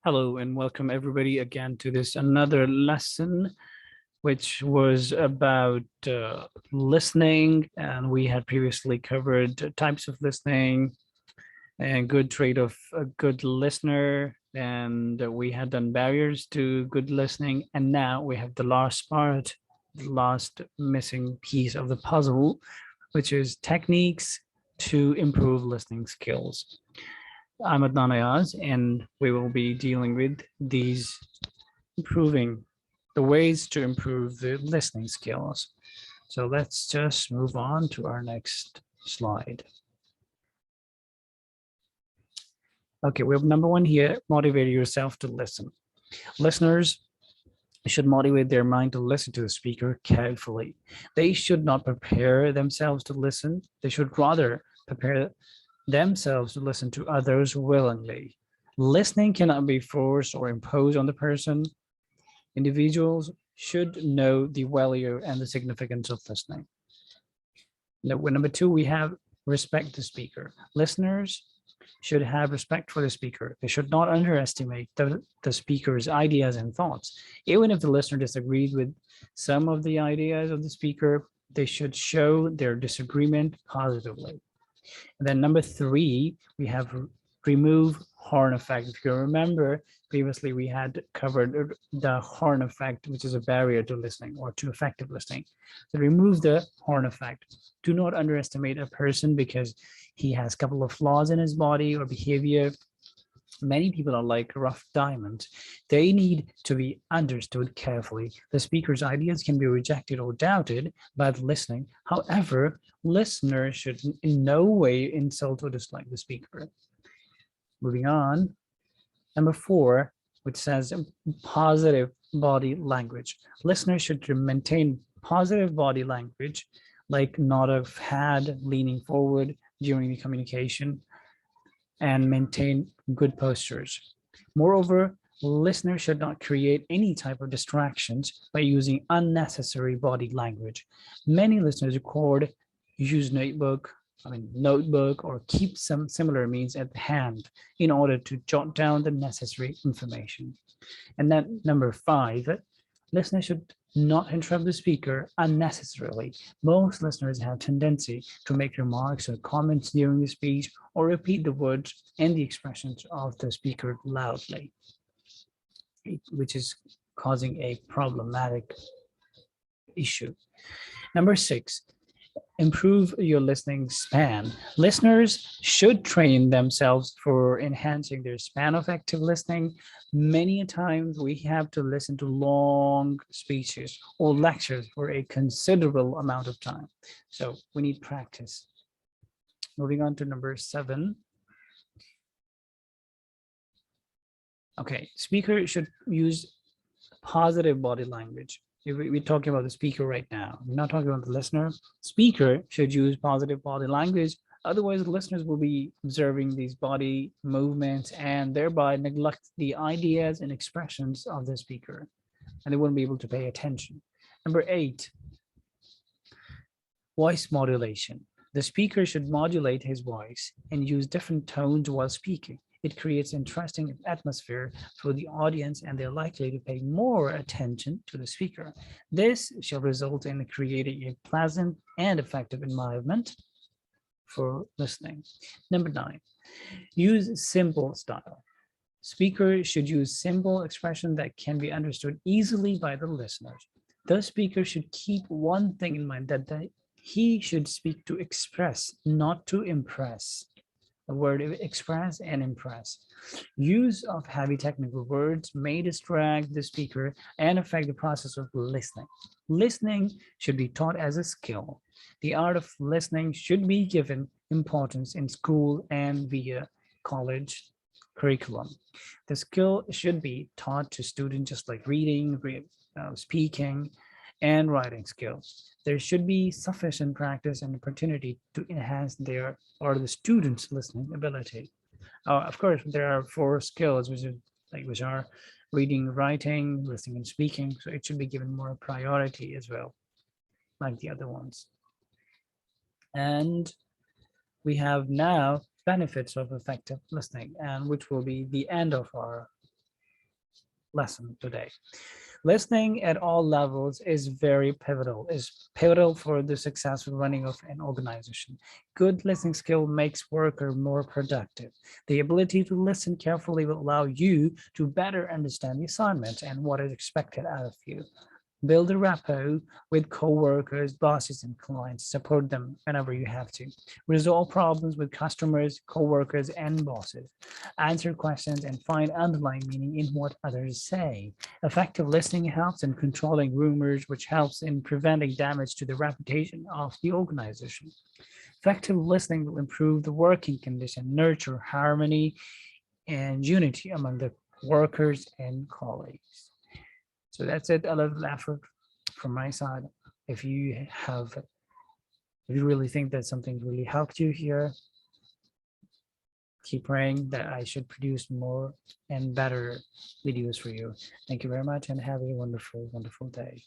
Hello and welcome everybody again to this another lesson, which was about listening. And we had previously covered types of listening and good trait of a good listener. And we had done barriers to good listening. And now we have the last part, the last missing piece of the puzzle, which is techniques to improve listening skills. I'm Adnan Ayaz, and we will be dealing with these improving the ways to improve the listening skills. So let's just move on to our next slide. Okay, we have number one here, motivate yourself to listen. Listeners should motivate their mind to listen to the speaker carefully. They should not prepare themselves to listen. They should rather prepare themselves to listen to others willingly. Listening cannot be forced or imposed on the person. Individuals should know the value and the significance of listening. Number two, we have respect the speaker. Listeners should have respect for the speaker. They should not underestimate the speaker's ideas and thoughts. Even if the listener disagrees with some of the ideas of the speaker, they should show their disagreement positively. And then number three, we have remove horn effect. If you remember, previously we had covered the horn effect, which is a barrier to listening or to effective listening. So remove the horn effect. Do not underestimate a person because he has a couple of flaws in his body or behavior. Many people are like rough diamonds. They need to be understood carefully. The speaker's ideas can be rejected or doubted by the listening. However, listeners should in no way insult or dislike the speaker. Moving on, number four, which says positive body language. Listeners should maintain positive body language, like nod of head, leaning forward during the communication, and maintain good postures. Moreover, listeners should not create any type of distractions by using unnecessary body language. Many listeners record, use notebook, or keep some similar means at hand in order to jot down the necessary information. And then number five, listeners should not interrupt the speaker unnecessarily. Most listeners have tendency to make remarks or comments during the speech or repeat the words and the expressions of the speaker loudly, which is causing a problematic issue. Number six, improve your listening span. Listeners should train themselves for enhancing their span of active listening. Many times we have to listen to long speeches or lectures for a considerable amount of time. So we need practice. Moving on to number seven. Okay, speaker should use positive body language. We're talking about the speaker right now. We're not talking about the listener. Speaker should use positive body language. Otherwise, the listeners will be observing these body movements and thereby neglect the ideas and expressions of the speaker, and they wouldn't be able to pay attention. Number eight, voice modulation. The speaker should modulate his voice and use different tones while speaking. It creates interesting atmosphere for the audience and they're likely to pay more attention to the speaker. This shall result in creating a pleasant and effective environment for listening. Number nine, use simple style. Speakers should use simple expression that can be understood easily by the listeners. The speaker should keep one thing in mind that he should speak to express, not to impress. The word express and impress. Use of heavy technical words may distract the speaker and affect the process of listening. Listening should be taught as a skill. The art of listening should be given importance in school and via college curriculum. The skill should be taught to students just like reading, speaking, and writing skills. There should be sufficient practice and opportunity to enhance their or the students' listening ability. Of course, there are four skills which are reading, writing, listening, and speaking. So it should be given more priority as well, like the other ones. And we have now benefits of effective listening, and which will be the end of our lesson today. Listening at all levels is very pivotal, for the successful running of an organization. Good listening skill makes worker more productive. The ability to listen carefully will allow you to better understand the assignment and what is expected out of you. Build a rapport with coworkers, bosses, and clients. Support them whenever you have to. Resolve problems with customers, coworkers, and bosses. Answer questions and find underlying meaning in what others say. Effective listening helps in controlling rumors, which helps in preventing damage to the reputation of the organization. Effective listening will improve the working condition, nurture harmony and unity among the workers and colleagues. So that's it. A little effort from my side. If you have, if you really think that something really helped you here, keep praying that I should produce more and better videos for you. Thank you very much and have a wonderful, wonderful day.